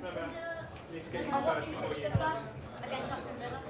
I'll watch you Stuttgart against Aston Villa.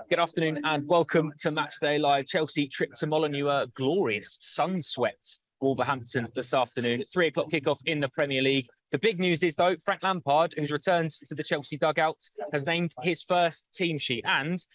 Good afternoon and welcome to Matchday Live. Chelsea trip to Molineux, a glorious sun-swept Wolverhampton this afternoon. 3 o'clock kickoff in the Premier League. The big news is, though, Frank Lampard, who's returned to the Chelsea dugout, has named his first team sheet and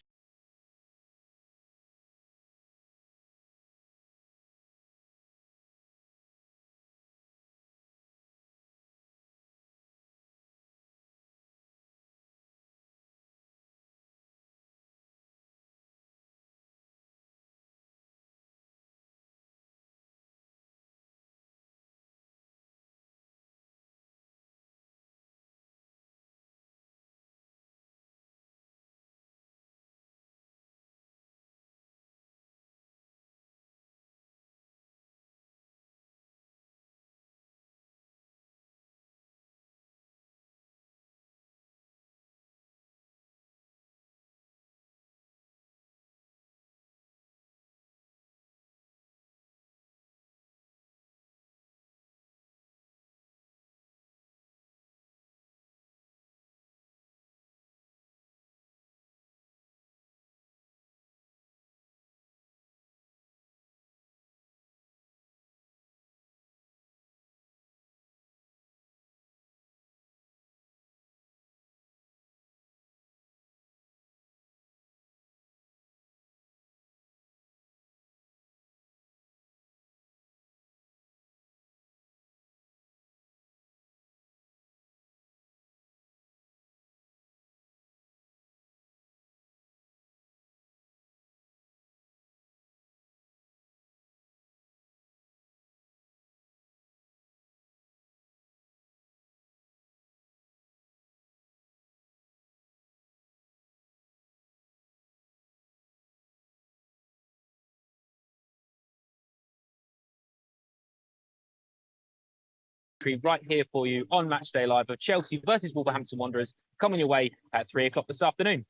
right here for you on Matchday Live of Chelsea versus Wolverhampton Wanderers, coming your way at 3 o'clock this afternoon.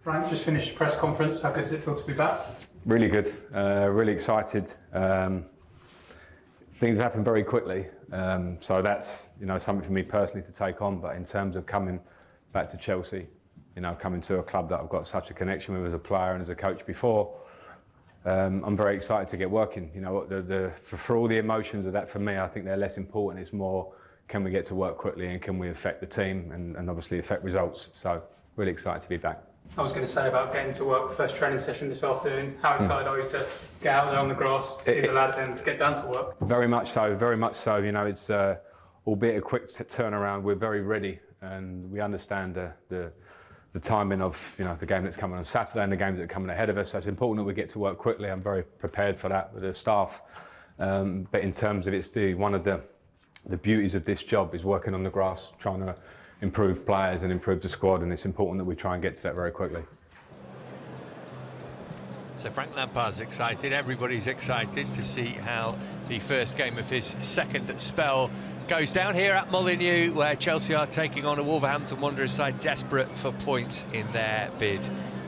Frank, just finished a press conference. How good does it feel to be back? Really good, really excited. Things have happened very quickly, so that's something for me personally to take on. But in terms of coming back to Chelsea, coming to a club that I've got such a connection with as a player and as a coach before, I'm very excited to get working. For all the emotions of that, for me, I think they're less important. It's more, can we get to work quickly and can we affect the team and obviously affect results? So really excited to be back. I was going to say about getting to work, first training session this afternoon. How excited are you to get out there on the grass, see the lads and get down to work? Very much so, very much so. It's albeit a quick turnaround, we're very ready and we understand the timing of the game that's coming on Saturday and the games that are coming ahead of us. So it's important that we get to work quickly. I'm very prepared for that with the staff. But in terms of one of the beauties of this job is working on the grass, trying to improve players and improve the squad, and it's important that we try and get to that very quickly. So Frank Lampard's excited, everybody's excited to see how the first game of his second spell goes down here at Molineux, where Chelsea are taking on a Wolverhampton Wanderers side desperate for points in their bid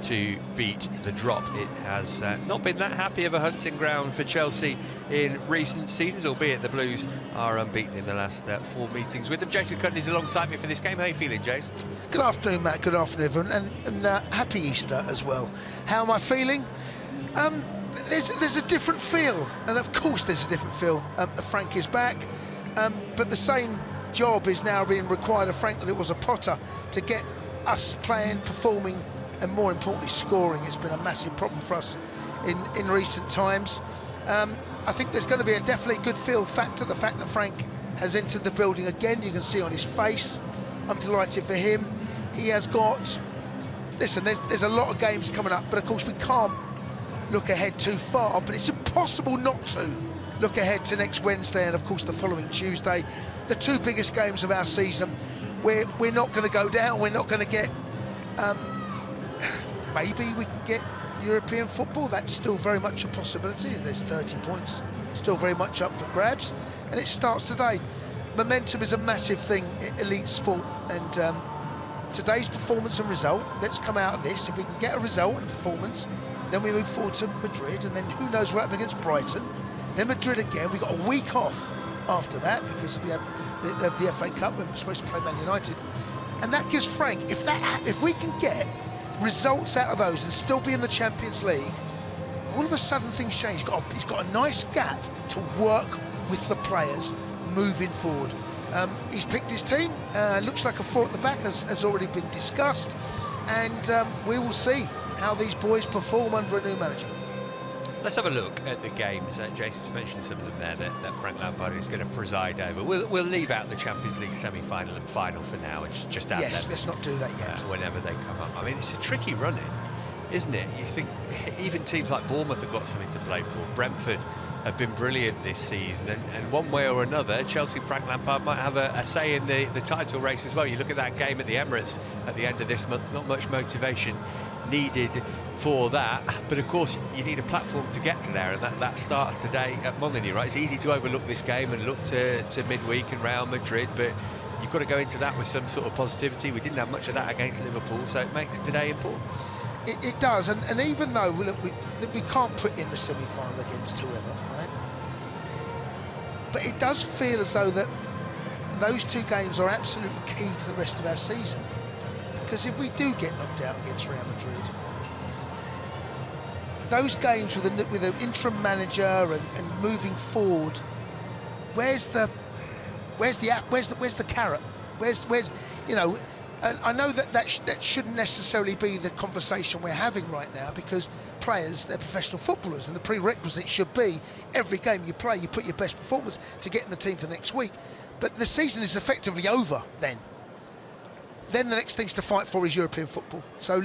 to beat the drop. It has not been that happy of a hunting ground for Chelsea in recent seasons, albeit the Blues are unbeaten in the last 4 meetings with them. Jason Cutney's alongside me for this game. How are you feeling, Jason? Good afternoon, Matt. Good afternoon, everyone, and happy Easter as well. How am I feeling? There's a different feel, and of course there's a different feel. Frank is back, but the same job is now being required of Frank that it was of Potter, to get us playing, performing, and more importantly scoring. It's been a massive problem for us in recent times. I think there's going to be a definitely good feel factor, the fact that Frank has entered the building again. You can see on his face. I'm delighted for him. He has got, listen, there's a lot of games coming up, but of course we can't look ahead too far, but it's impossible not to look ahead to next Wednesday and of course the following Tuesday, the 2 biggest games of our season. We're not going to go down, we're not going to get, maybe we can get European football. That's still very much a possibility. There's 30 points still very much up for grabs, and it starts today. Momentum is a massive thing in elite sport, and today's performance and result, let's come out of this. If we can get a result and performance, then we move forward to Madrid, and then who knows what happens against Brighton, then Madrid again. We've got a week off after that because we have the FA Cup, we're supposed to play Man United, and that gives Frank, if we can get results out of those and still be in the Champions League, all of a sudden things change. He's got a nice gap to work with the players moving forward. He's picked his team, looks like a 4 at the back has already been discussed, and we will see how these boys perform under a new manager. Let's have a look at the games. Jason's mentioned some of them there that Frank Lampard is going to preside over. We'll leave out the Champions League semi-final and final for now and just add yes, them. Let's not do that yet. Whenever they come up. I mean, it's a tricky run-in, isn't it? You think even teams like Bournemouth have got something to play for. Brentford have been brilliant this season, and one way or another, Chelsea, Frank Lampard might have a say in the title race as well. You look at that game at the Emirates at the end of this month, not much motivation needed for that, but of course you need a platform to get to there, and that starts today at Molineux, right? It's easy to overlook this game and look to midweek and Real Madrid, but you've got to go into that with some sort of positivity. We didn't have much of that against Liverpool, so it makes today important. It does, and even though we can't put in the semi-final against whoever, right? But it does feel as though that those 2 games are absolutely key to the rest of our season. Because if we do get knocked out against Real Madrid, those games with an interim manager and moving forward, where's the carrot? Where's you know? And I know that shouldn't necessarily be the conversation we're having right now, because players, they're professional footballers, and the prerequisite should be every game you play, you put your best performance to get in the team for next week. But the season is effectively over then. Then the next thing's to fight for is European football. So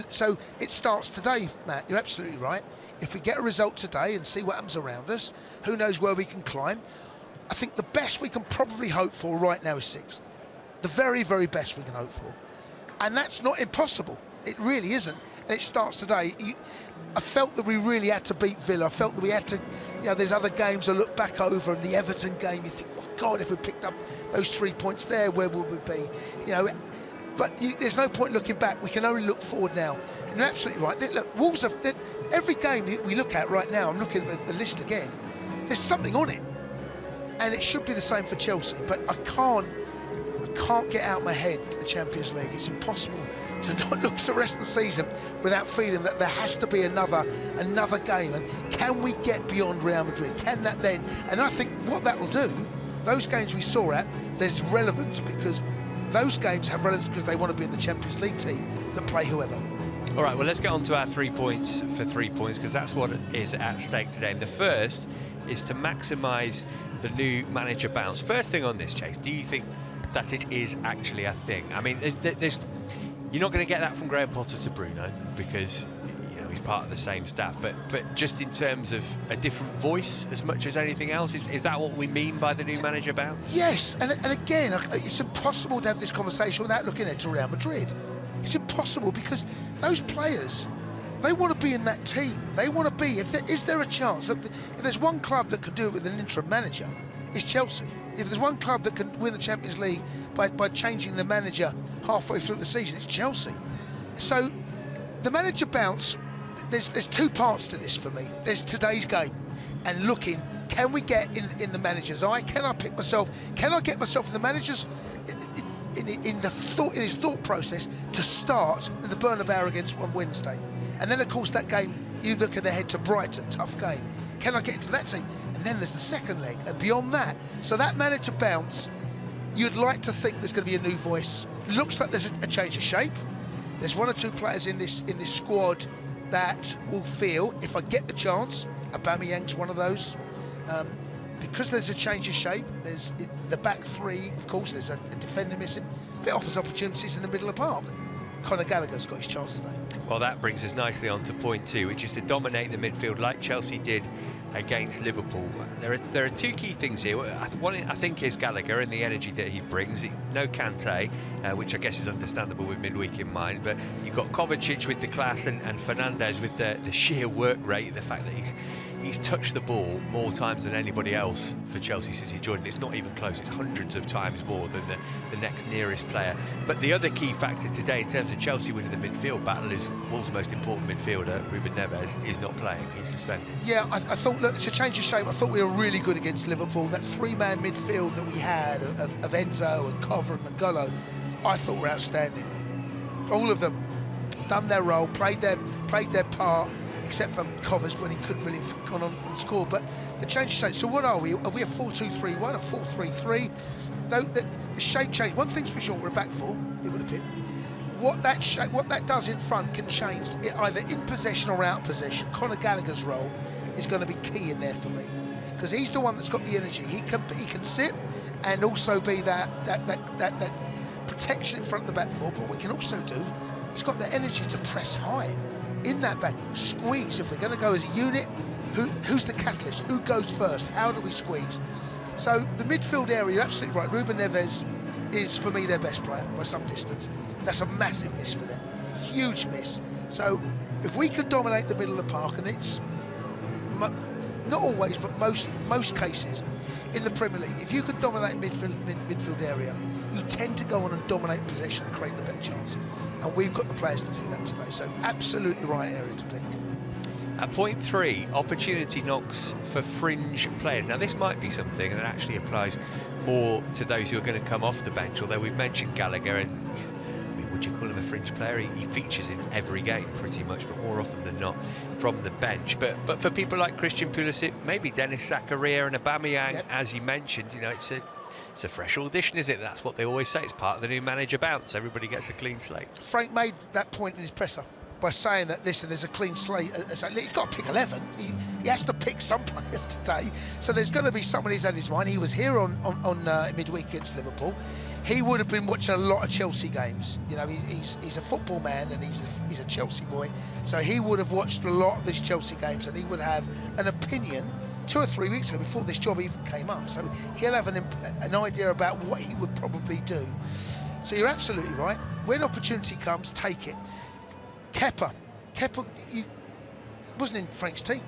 it starts today, Matt. You're absolutely right. If we get a result today and see what happens around us, who knows where we can climb. I think the best we can probably hope for right now is 6th. The very, very best we can hope for. And that's not impossible. It really isn't. And it starts today. I felt that we really had to beat Villa. I felt that we had to, there's other games I look back over, and the Everton game, you think, oh God, if we picked up those 3 points there, where would we be? But there's no point looking back. We can only look forward now. And you're absolutely right. Look, Wolves have, every game that we look at right now, I'm looking at the list again, there's something on it. And it should be the same for Chelsea. But I can't get out my head to the Champions League. It's impossible to not look at the rest of the season without feeling that there has to be another game. And can we get beyond Real Madrid? Can that then? And I think what that will do, those games we saw at, there's relevance, because those games have relevance because they want to be in the Champions League team that play whoever. All right, well, let's get on to our 3 points for 3 points, because that's what is at stake today. And the first is to maximise the new manager bounce. First thing on this, Chase, do you think that it is actually a thing? I mean, you're not going to get that from Graham Potter to Bruno, because he's part of the same staff, but just in terms of a different voice as much as anything else, is that what we mean by the new manager bounce? Yes, and again, it's impossible to have this conversation without looking at Real Madrid. It's impossible, because those players, they want to be in that team. They want to be, is there a chance? Look, if there's one club that can do it with an interim manager, it's Chelsea. If there's one club that can win the Champions League by changing the manager halfway through the season, it's Chelsea. So the manager bounce, there's 2 parts to this for me. There's today's game and looking, can we get in the manager's eye? Can I pick myself? Can I get myself in the manager's in his thought process to start in the Bernabeu against on Wednesday? And then of course that game, you look ahead to Brighton, tough game. Can I get into that team? And then there's the second leg, and beyond that. So that manager bounce, you'd like to think there's going to be a new voice. Looks like there's a change of shape. There's 1 or 2 players in this squad that will feel, if I get the chance, Aubameyang's one of those. Because there's a change of shape, there's the back 3, of course, there's a defender missing. It offers opportunities in the middle of the park. Conor Gallagher's got his chance today. Well, that brings us nicely on to point 2, which is to dominate the midfield like Chelsea did against Liverpool. There are 2 key things here. One, I think, is Gallagher and the energy that he brings. No Kanté, which I guess is understandable with midweek in mind, but you've got Kovacic with the class and Fernandes with the sheer work rate, the fact that he's touched the ball more times than anybody else for Chelsea since he joined. It's not even close. It's hundreds of times more than the next nearest player. But the other key factor today in terms of Chelsea winning the midfield battle is Wolves' most important midfielder, Ruben Neves, is not playing. He's suspended. Yeah, I thought, look, it's a change of shape. I thought we were really good against Liverpool. That 3-man midfield that we had of Enzo and Cover and Ngolo, I thought were outstanding. All of them. done their role, played their part, except for Covers when he couldn't really have gone on and scored. But the change is changed. So what are we? Are we a 4-2-3-1, a 4-3-3? Though the shape change. One thing's for sure, we're a back four, it would appear. What that does in front can change either in possession or out possession. Conor Gallagher's role is going to be key in there for me, because he's the one that's got the energy. He can sit and also be that protection in front of the back four. But what we can also do, he's got the energy to press high in that back, squeeze. If we're going to go as a unit, who's the catalyst? Who goes first? How do we squeeze? So the midfield area, you're absolutely right. Ruben Neves is, for me, their best player by some distance. That's a massive miss for them, huge miss. So if we can dominate the middle of the park, and it's not always, but most cases in the Premier League, if you could dominate midfield area, you tend to go on and dominate possession and create the better chances. And we've got the players to do that today. So absolutely right area to pick. At point 3, opportunity knocks for fringe players. Now this might be something that actually applies more to those who are going to come off the bench, although we've mentioned Gallagher, and I mean, would you call him a fringe player? He features in every game pretty much, but more often than not from the bench. But for people like Christian Pulisic, maybe Dennis Zakaria and Aubameyang, yep. As you mentioned, you know, it's a fresh audition, is it? That's what they always say. It's part of the new manager bounce. Everybody gets a clean slate. Frank made that point in his presser by saying that, listen, there's a clean slate. He's got to pick 11. He has to pick some players today. So there's going to be someone he's had his mind. He was here on midweek against Liverpool. He would have been watching a lot of Chelsea games. You know, he's a football man, and he's a Chelsea boy. So he would have watched a lot of these Chelsea games, and he would have an opinion 2 or 3 weeks ago before this job even came up. So he'll have an idea about what he would probably do. So you're absolutely right. When opportunity comes, take it. Kepa, wasn't in Frank's team.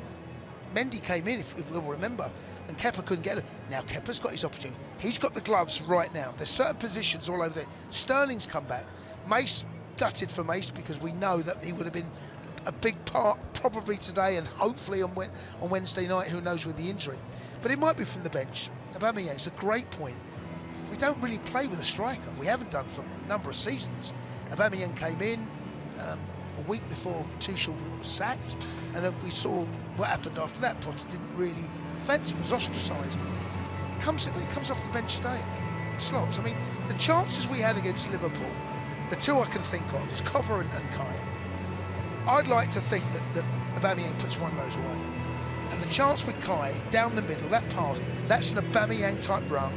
Mendy came in, if we'll remember, and Kepa couldn't get it. Now Kepa's got his opportunity. He's got the gloves right now. There's certain positions all over there. Sterling's come back. Mace, gutted for Mace, because we know that he would have been a big part probably today and hopefully on Wednesday night, who knows, with the injury. But it might be from the bench. Aubameyang, it's a great point. We don't really play with a striker. We haven't done for a number of seasons. Aubameyang came in a week before Tuchel was sacked, and then we saw what happened after that. Potter didn't really fancy him, was ostracised. He comes off the bench today. Slots. I mean, the chances we had against Liverpool, the two I can think of is Cover and Kai. I'd like to think that Aubameyang puts one of those away. And the chance with Kai down the middle, that pass, that's an Aubameyang type run,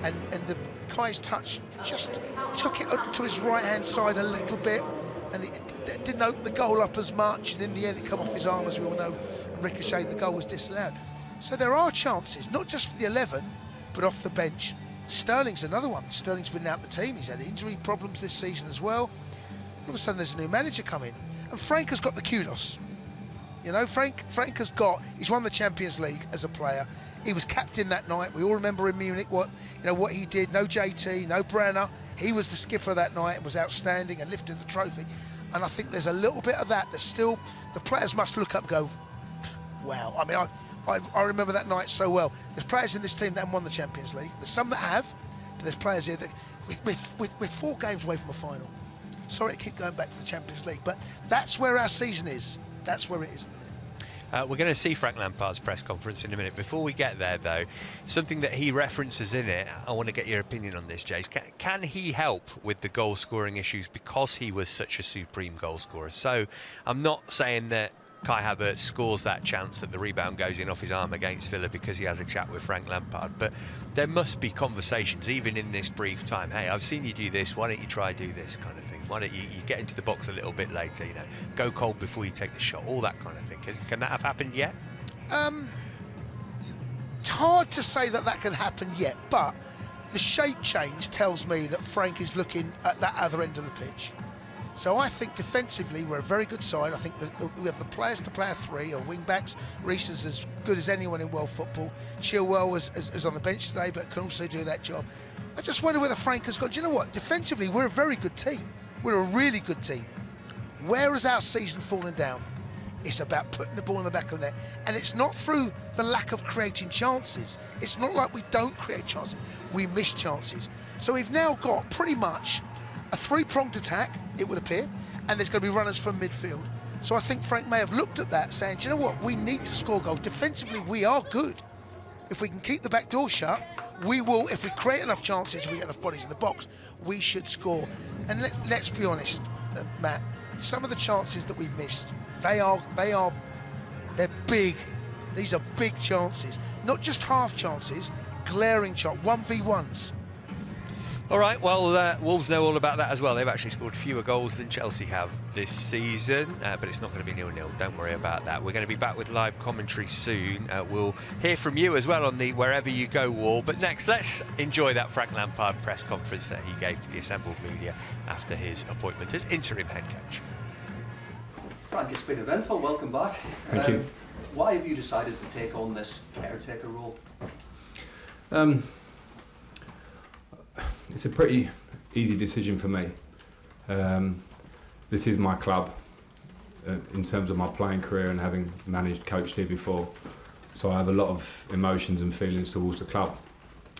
and the Kai's touch just took it to his right hand side a little bit, and it didn't open the goal up as much, and in the end it come off his arm, as we all know, and ricocheted. The goal was disallowed. So there are chances, not just for the 11, but off the bench. Sterling's another one. Sterling's been out the team. He's had injury problems this season as well. All of a sudden there's a new manager coming, and Frank has got the kudos. You know, Frank has got, he's won the Champions League as a player. He was captain that night. We all remember in Munich what he did. No JT, no Brenner. He was the skipper that night and was outstanding and lifted the trophy. And I think there's a little bit of that still, the players must look up and go, wow. I mean, I remember that night so well. There's players in this team that haven't won the Champions League. There's some that have, but there's players here that, we're 4 games away from a final. Sorry to keep going back to the Champions League, but that's where our season is. That's where it is. We're going to see Frank Lampard's press conference in a minute. Before we get there, though, something that he references in it, I want to get your opinion on this, Jace. Can he help with the goal-scoring issues because he was such a supreme goal-scorer? So I'm not saying that Kai Havertz scores that chance that the rebound goes in off his arm against Villa because he has a chat with Frank Lampard, but there must be conversations, even in this brief time. Hey, I've seen you do this, why don't you try do this kind of thing? Why don't you get into the box a little bit later, you know, go cold before you take the shot, all that kind of thing. Can that have happened yet? It's hard to say that can happen yet, but the shape change tells me that Frank is looking at that other end of the pitch. So I think defensively we're a very good side. I think that we have the players to play a 3 or wing backs. Reece is as good as anyone in world football. Chilwell is on the bench today, but can also do that job. I just wonder whether Frank has got, do you know what? Defensively, we're a very good team. We're a really good team. Where has our season fallen down? It's about putting the ball in the back of the net. And it's not through the lack of creating chances. It's not like we don't create chances. We miss chances. So we've now got pretty much a 3-pronged attack, it would appear, and there's going to be runners from midfield. So I think Frank may have looked at that saying, do you know what, we need to score goals. Defensively, we are good. If we can keep the back door shut, we will. If we create enough chances, we get enough bodies in the box, we should score. And let's be honest, Matt, some of the chances that we missed, they're big. These are big chances, not just half chances, glaring shot, 1v1s. All right, well, Wolves know all about that as well. They've actually scored fewer goals than Chelsea have this season, but it's not going to be 0-0. Don't worry about that. We're going to be back with live commentary soon. We'll hear from you as well on the Wherever You Go wall. But next, let's enjoy that Frank Lampard press conference that he gave to the assembled media after his appointment as interim head coach. Frank, it's been eventful. Welcome back. Thank you. Why have you decided to take on this caretaker role? It's a pretty easy decision for me. This is my club in terms of my playing career and having coached here before. So I have a lot of emotions and feelings towards the club.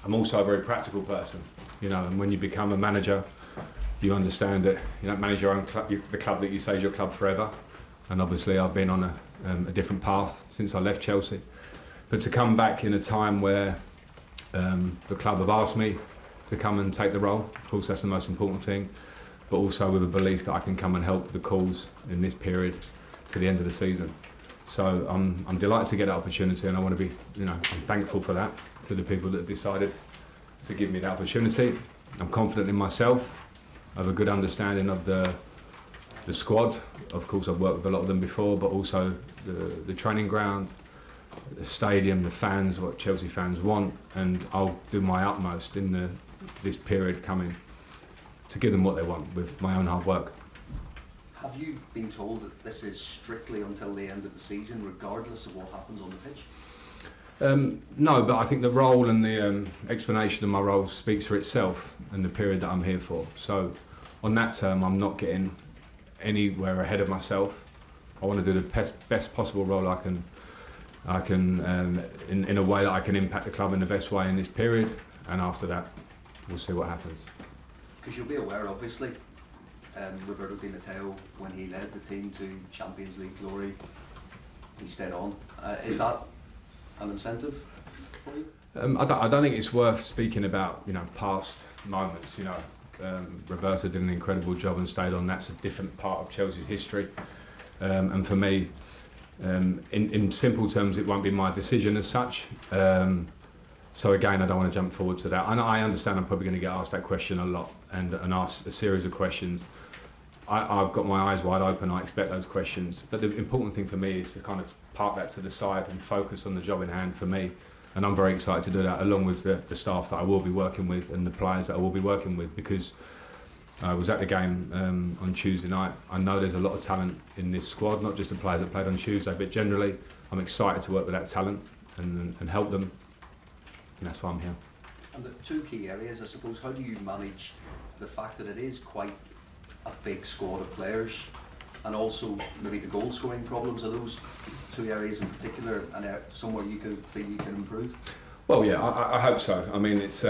I'm also a very practical person, you know, and when you become a manager, you understand that you don't manage your own club, the club that you say is your club forever. And obviously I've been on a different path since I left Chelsea. But to come back in a time where the club have asked me to come and take the role, of course that's the most important thing, but also with a belief that I can come and help the cause in this period to the end of the season. So I'm delighted to get that opportunity, and I want to be, you know, I'm thankful for that, to the people that have decided to give me that opportunity. I'm confident in myself. I have a good understanding of the squad. Of course I've worked with a lot of them before, but also the training ground, the stadium, the fans, what Chelsea fans want, and I'll do my utmost in this period coming to give them what they want with my own hard work. Have you been told that this is strictly until the end of the season, regardless of what happens on the pitch? No, but I think the role and the explanation of my role speaks for itself and the period that I'm here for. So on that term, I'm not getting anywhere ahead of myself. I want to do the best possible role I can in a way that I can impact the club in the best way in this period, and after that we'll see what happens. Because you'll be aware, obviously, Roberto Di Matteo, when he led the team to Champions League glory, he stayed on. Is that an incentive for you? I don't think it's worth speaking about, you know, past moments. You know, Roberto did an incredible job and stayed on. That's a different part of Chelsea's history, and for me, in simple terms, it won't be my decision as such. So again, I don't want to jump forward to that. And I understand I'm probably going to get asked that question a lot and asked a series of questions. I've got my eyes wide open. I expect those questions. But the important thing for me is to kind of park that to the side and focus on the job in hand for me. And I'm very excited to do that, along with the staff that I will be working with and the players that I will be working with, because I was at the game on Tuesday night. I know there's a lot of talent in this squad, not just the players that played on Tuesday, but generally I'm excited to work with that talent and help them. And that's why I'm here. And the two key areas, I suppose, how do you manage the fact that it is quite a big squad of players, and also maybe the goal scoring problems? Are those two areas in particular and somewhere you can feel you can improve? Well, yeah, I hope so. I mean, it's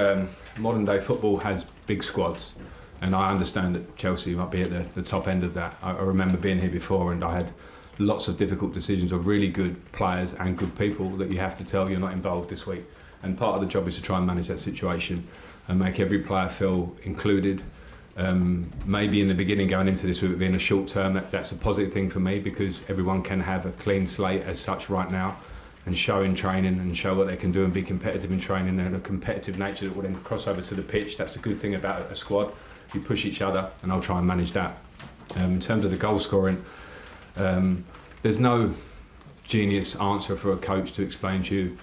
modern day football has big squads, and I understand that Chelsea might be at the top end of that. I remember being here before, and I had lots of difficult decisions of really good players and good people that you have to tell you're not involved this week. And part of the job is to try and manage that situation and make every player feel included. Maybe in the beginning, going into this with it being a short term, that's a positive thing for me, because everyone can have a clean slate as such right now and show in training and show what they can do and be competitive in training, and a competitive nature that will then cross over to the pitch. That's the good thing about a squad. You push each other, and I'll try and manage that. In terms of the goal scoring, there's no genius answer for a coach to explain to you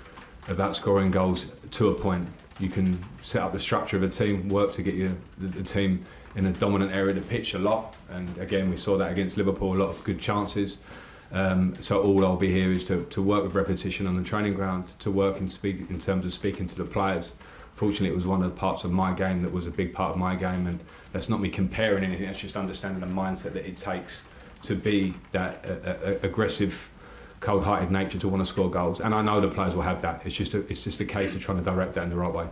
about scoring goals to a point. You can set up the structure of a team, work to get the team in a dominant area of the pitch a lot, and again we saw that against Liverpool, a lot of good chances. So all I'll be here is to work with repetition on the training ground, to work and speak in terms of speaking to the players. Fortunately, it was one of the parts of my game that was a big part of my game, and that's not me comparing anything, that's just understanding the mindset that it takes to be that aggressive, cold-hearted nature to want to score goals. And I know the players will have that. It's just a case of trying to direct that in the right way.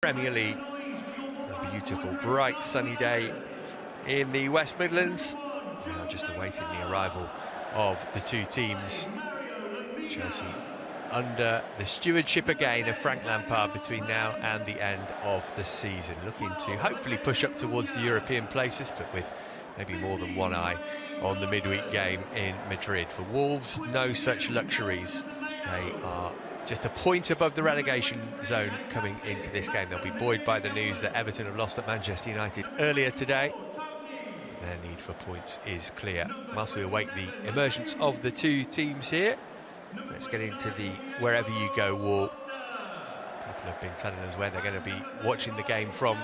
Premier League. A beautiful, bright, sunny day in the West Midlands. Now just awaiting the arrival of the two teams. Chelsea under the stewardship again of Frank Lampard between now and the end of the season, looking to hopefully push up towards the European places, but with maybe more than one eye on the midweek game in Madrid. For Wolves, no such luxuries. They are just a point above the relegation zone coming into this game. They'll be buoyed by the news that Everton have lost at Manchester United earlier today. Their need for points is clear. Whilst we await the emergence of the two teams here, let's get into the wherever you go wall. People have been telling us where they're going to be watching the game from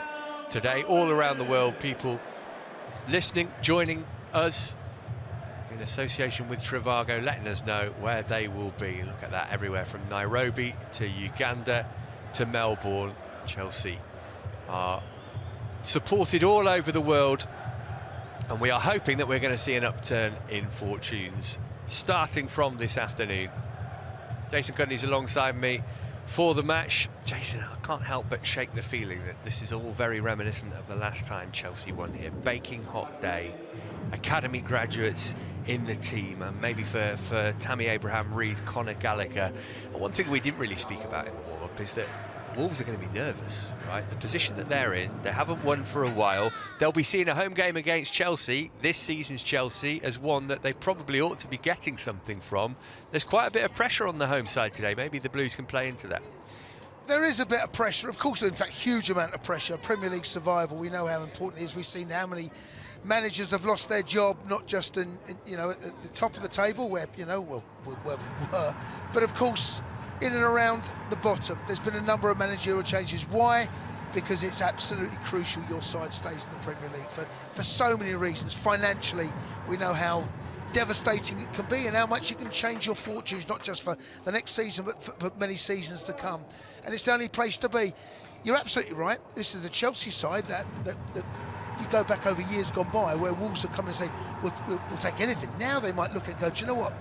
today. All around the world, people listening, joining us in association with Trivago, letting us know where they will be. Look at that, everywhere from Nairobi to Uganda to Melbourne. Chelsea are supported all over the world, and we are hoping that we're going to see an upturn in fortunes starting from this afternoon. Jason Cudney's alongside me for the match. Jason, I can't help but shake the feeling that this is all very reminiscent of the last time Chelsea won here. Baking hot day, academy graduates in the team, and maybe for Tammy Abraham-Reid, Conor Gallagher. And one thing we didn't really speak about in the warm-up is that Wolves are going to be nervous, right? The position that they're in, they haven't won for a while. They'll be seeing a home game against Chelsea, this season's Chelsea, as one that they probably ought to be getting something from. There's quite a bit of pressure on the home side today. Maybe the Blues can play into that. There is a bit of pressure, of course, in fact, huge amount of pressure. Premier League survival, we know how important it is. We've seen how many managers have lost their job, not just in you know, at the top of the table, where, you know, where we were, but of course, in and around the bottom. There's been a number of managerial changes. Why? Because it's absolutely crucial your side stays in the Premier League for so many reasons. Financially, we know how devastating it can be and how much it can change your fortunes, not just for the next season, but for many seasons to come. And it's the only place to be. You're absolutely right. This is the Chelsea side that you go back over years gone by, where Wolves have come and say, we'll take anything. Now they might look and go, do you know what?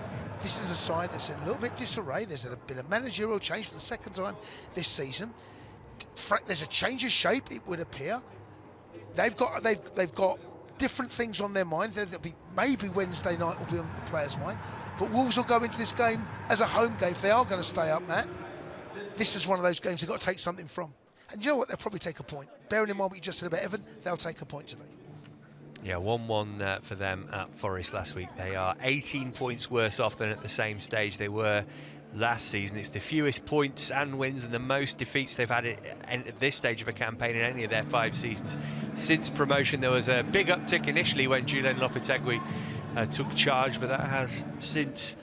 This is a side that's in a little bit disarray. There's been a managerial change for the second time this season. There's a change of shape, it would appear. They've got different things on their mind. There'll be, maybe Wednesday night will be on the players' mind. But Wolves will go into this game as a home game. If they are going to stay up, Matt, this is one of those games they've got to take something from. And you know what? They'll probably take a point. Bearing in mind what you just said about Everton, they'll take a point today. Yeah, 1-1 for them at Forest last week. They are 18 points worse off than at the same stage they were last season. It's the fewest points and wins and the most defeats they've had at this stage of a campaign in any of their 5 seasons since promotion. There was a big uptick initially when Julen Lopetegui took charge, but that has since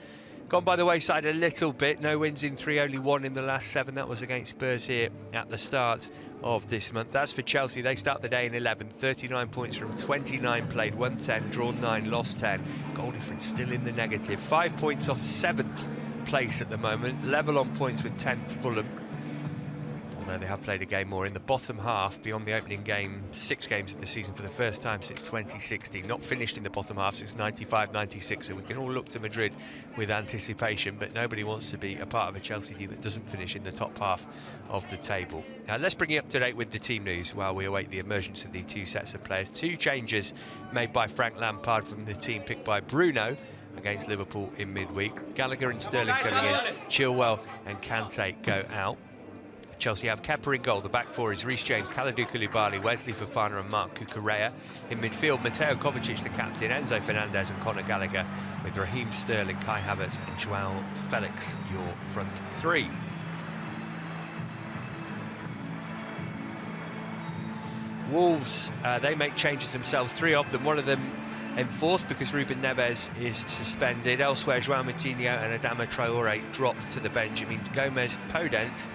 gone by the wayside a little bit. No wins in 3, only 1 in the last 7. That was against Spurs here at the start of this month. That's for Chelsea. They start the day in 11th, 39 points from 29 played, won 10, drawn 9, lost 10. Goal difference still in the negative. 5 points off 7th place at the moment, level on points with 10th Fulham. Although they have played a game more in the bottom half beyond the opening game, 6 games of the season for the first time since 2016. Not finished in the bottom half since 95-96, so we can all look to Madrid with anticipation, but nobody wants to be a part of a Chelsea team that doesn't finish in the top half of the table. Now let's bring you up to date with the team news while we await the emergence of the 2 sets of players. 2 changes made by Frank Lampard from the team picked by Bruno against Liverpool in midweek. Gallagher and Sterling coming in, Chilwell and Kanté go out. Chelsea have Kerr in goal. The back 4 is Reece James, Kalidou Koulibaly, Wesley Fofana and Marc Cucurella. In midfield, Mateo Kovacic, the captain, Enzo Fernandez and Conor Gallagher, with Raheem Sterling, Kai Havertz and Joao Felix, your front 3. Wolves, they make changes themselves, 3 of them, one of them enforced because Ruben Neves is suspended. Elsewhere, João Moutinho and Adama Traoré drop to the bench. It means Gomez, Podence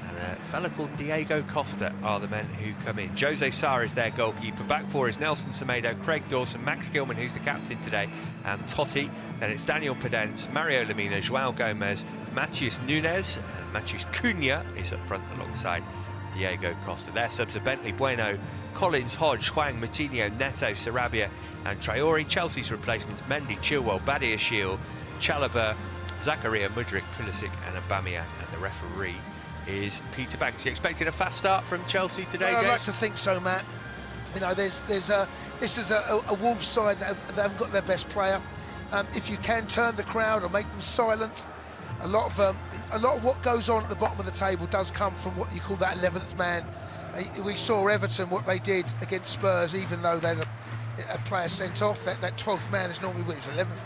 and a fella called Diego Costa are the men who come in. Jose Sarr is their goalkeeper. Back 4 is Nelson Semedo, Craig Dawson, Max Gilman, who's the captain today, and Totti. Then it's Daniel Podence, Mario Lemina, João Gomez, Matheus Nunes, and Matheus Cunha is up front alongside Diego Costa. Their subs are Bentley, Bueno, Collins, Hodge, Hwang, Moutinho, Neto, Sarabia and Traore. Chelsea's replacements Mendy, Chilwell, Badiashile, Chalobah, Zakaria, Mudryk, Pulisic and Aubameyang. And the referee is Peter Banks. You expected a fast start from Chelsea today, Well, I'd Des? like to think so, Matt. You know, this is a Wolves side that haven't got their best player. If you can turn the crowd or make them silent, a lot of what goes on at the bottom of the table does come from what you call that 11th man. We saw Everton, what they did against Spurs, even though they had a player sent off. That 12th man is normally, well, it was 11th man.